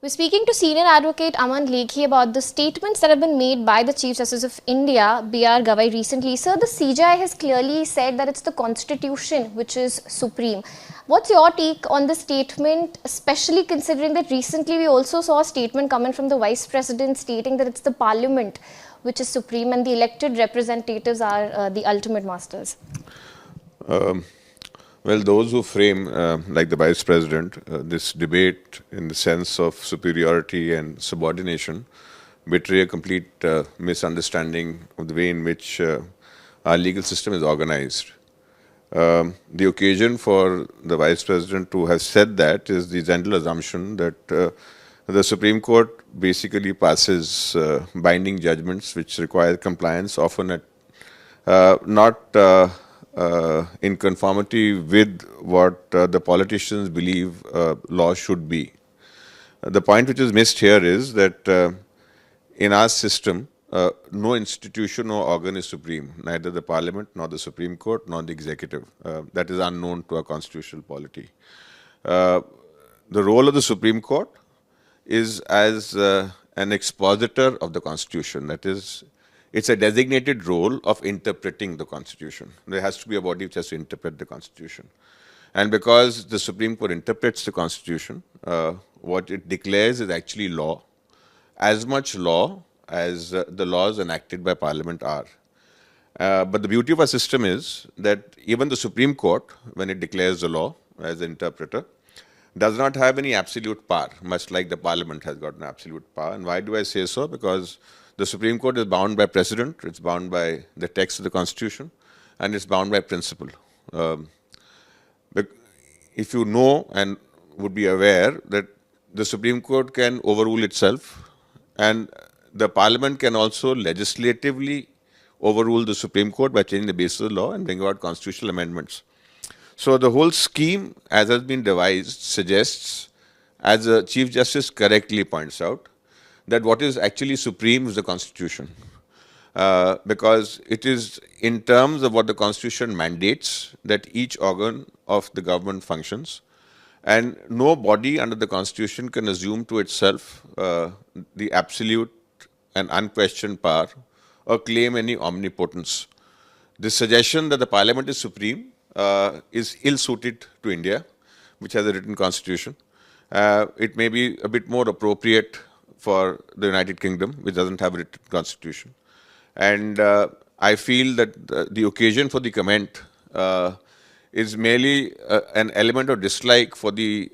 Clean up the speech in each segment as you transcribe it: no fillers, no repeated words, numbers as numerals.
We're speaking to Senior Advocate Aman Lekhi about the statements that have been made by the Chief Justice of India, B.R. Gavai, recently. Sir, the CJI has clearly said that it's the Constitution which is supreme. What's your take on this statement, especially considering that recently we also saw a statement coming from the Vice President stating that it's the Parliament which is supreme and the elected representatives are the ultimate masters? Well, those who frame, like the Vice President, this debate in the sense of superiority and subordination betray a complete misunderstanding of the way in which our legal system is organized. The occasion for the Vice President to have said that is the general assumption that the Supreme Court basically passes binding judgments which require compliance, often at not in conformity with what the politicians believe law should be. The point which is missed here is that in our system, no institution or organ is supreme, neither the Parliament, nor the Supreme Court, nor the Executive. That is unknown to our constitutional polity. The role of the Supreme Court is as an expositor of the Constitution. That is, it's a designated role of interpreting the Constitution. There has to be a body which has to interpret the Constitution. And because the Supreme Court interprets the Constitution, what it declares is actually law, as much law as the laws enacted by Parliament are. But the beauty of our system is that even the Supreme Court, when it declares the law as an interpreter, does not have any absolute power, much like the Parliament has got an absolute power. And why do I say so? Because the Supreme Court is bound by precedent, it's bound by the text of the Constitution, and it's bound by principle. If you know and would be aware that the Supreme Court can overrule itself, and the Parliament can also legislatively overrule the Supreme Court by changing the basis of the law and bring about constitutional amendments. So the whole scheme, as has been devised, suggests, as the Chief Justice correctly points out, that what is actually supreme is the Constitution. Because it is in terms of what the Constitution mandates that each organ of the government functions. And no body under the Constitution can assume to itself the absolute and unquestioned power or claim any omnipotence. The suggestion that the Parliament is supreme is ill-suited to India, which has a written Constitution. It may be a bit more appropriate for the United Kingdom, which doesn't have a written constitution. And I feel that the occasion for the comment is merely an element of dislike for the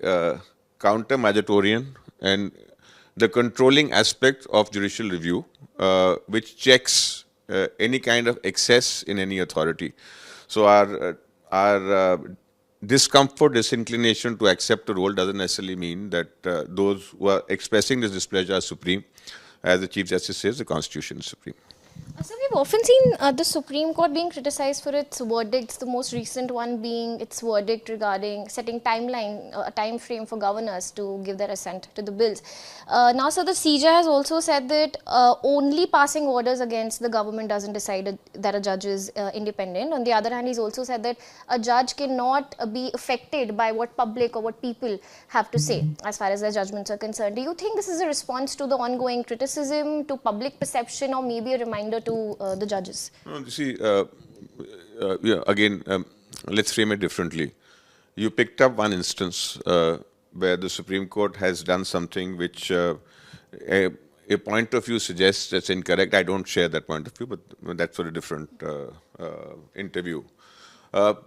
counter-majoritarian and the controlling aspect of judicial review, which checks any kind of excess in any authority. So our discomfort, disinclination to accept a role doesn't necessarily mean that those who are expressing this displeasure are supreme. As the Chief Justice says, the Constitution is supreme. So we've often seen the Supreme Court being criticized for its verdicts, the most recent one being its verdict regarding setting a time frame for governors to give their assent to the bills. Now, so the CJI has also said that only passing orders against the government doesn't decide that a judge is independent. On the other hand, he's also said that a judge cannot be affected by what public or what people have to say as far as their judgments are concerned. Do you think this is a response to the ongoing criticism, to public perception, or maybe a reminder to the judges? You see, again, let's frame it differently. You picked up one instance where the Supreme Court has done something which a point of view suggests that's incorrect. I don't share that point of view, but that's for a different interview.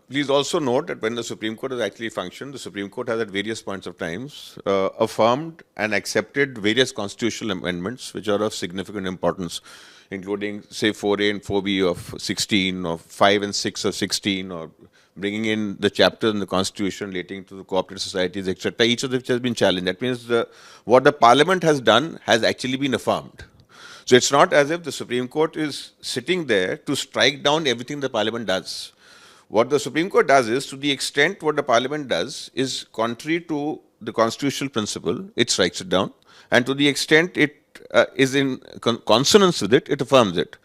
Please also note that when the Supreme Court has actually functioned, the Supreme Court has at various points of times affirmed and accepted various constitutional amendments which are of significant importance, including, say, 4A and 4B of 16, or 5 and 6 of 16, or bringing in the chapters in the Constitution relating to the cooperative societies, etc., each of which has been challenged. That means what the Parliament has done has actually been affirmed. So it's not as if the Supreme Court is sitting there to strike down everything the Parliament does. What the Supreme Court does is, to the extent what the Parliament does is contrary to the constitutional principle, it strikes it down. And to the extent it is in consonance with it, it affirms it.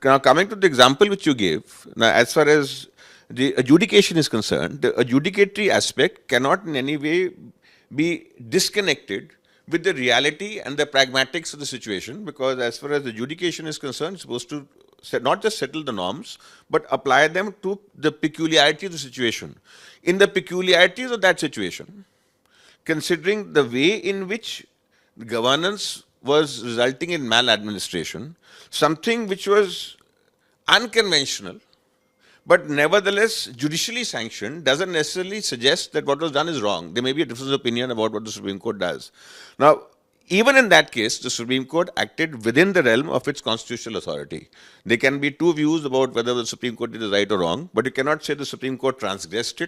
Now, coming to the example which you gave, now, as far as the adjudication is concerned, the adjudicatory aspect cannot in any way be disconnected with the reality and the pragmatics of the situation, because as far as adjudication is concerned, it's supposed to not just settle the norms, but apply them to the peculiarity of the situation. In the peculiarities of that situation, considering the way in which governance was resulting in maladministration, something which was unconventional, but nevertheless judicially sanctioned, doesn't necessarily suggest that what was done is wrong. There may be a difference of opinion about what the Supreme Court does. Now, even in that case, the Supreme Court acted within the realm of its constitutional authority. There can be two views about whether the Supreme Court did it right or wrong, but you cannot say the Supreme Court transgressed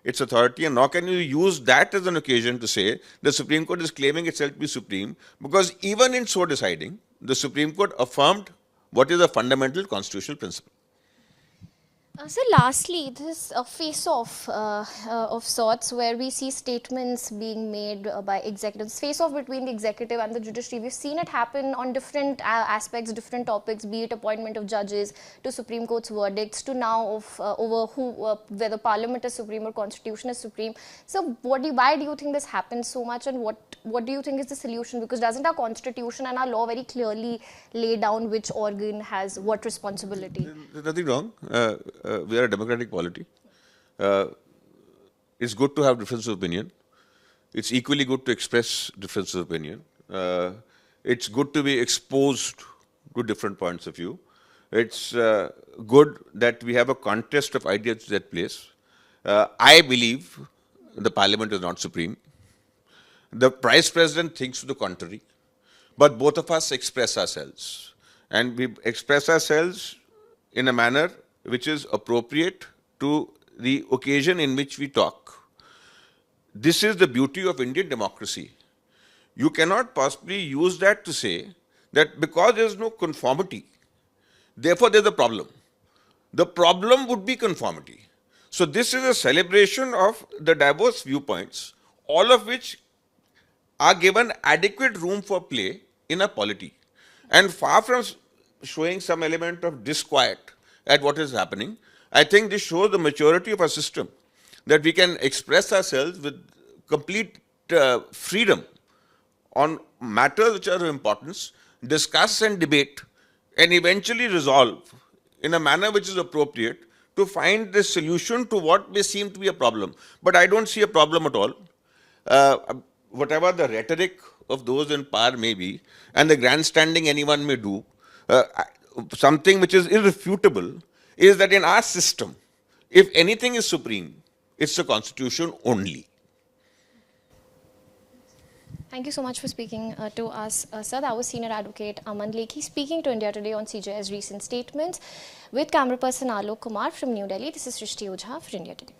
its authority, and nor can you use that as an occasion to say the Supreme Court is claiming itself to be supreme, because even in so deciding, the Supreme Court affirmed what is a fundamental constitutional principle. So lastly, this face-off of sorts, where we see statements being made by executives, face-off between the executive and the judiciary. We've seen it happen on different aspects, different topics, be it appointment of judges, to Supreme Court's verdicts, to now of over whether Parliament is supreme or Constitution is supreme. So why do you think this happens so much, and what do you think is the solution? Because doesn't our Constitution and our law very clearly lay down which organ has what responsibility? There's nothing wrong. We are a democratic polity. It's good to have difference of opinion. It's equally good to express difference of opinion. It's good to be exposed to different points of view. It's good that we have a contest of ideas that place. I believe the Parliament is not supreme. The Vice President thinks to the contrary. But both of us express ourselves. And we express ourselves in a manner which is appropriate to the occasion in which we talk. This is the beauty of Indian democracy. You cannot possibly use that to say that because there is no conformity, therefore there is a problem. The problem would be conformity. So this is a celebration of the diverse viewpoints, all of which are given adequate room for play in a polity. And far from showing some element of disquiet at what is happening, I think this shows the maturity of our system, that we can express ourselves with complete freedom on matters which are of importance, discuss and debate, and eventually resolve in a manner which is appropriate to find the solution to what may seem to be a problem. But I don't see a problem at all. Whatever the rhetoric of those in power may be, and the grandstanding anyone may do, something which is irrefutable is that in our system, if anything is supreme, it's the Constitution only. Thank you so much for speaking to us, sir. That was Senior Advocate Aman Lekhi speaking to India Today on CJI's recent statements. With camera person Alok Kumar from New Delhi, this is Srishti Ojha for India Today.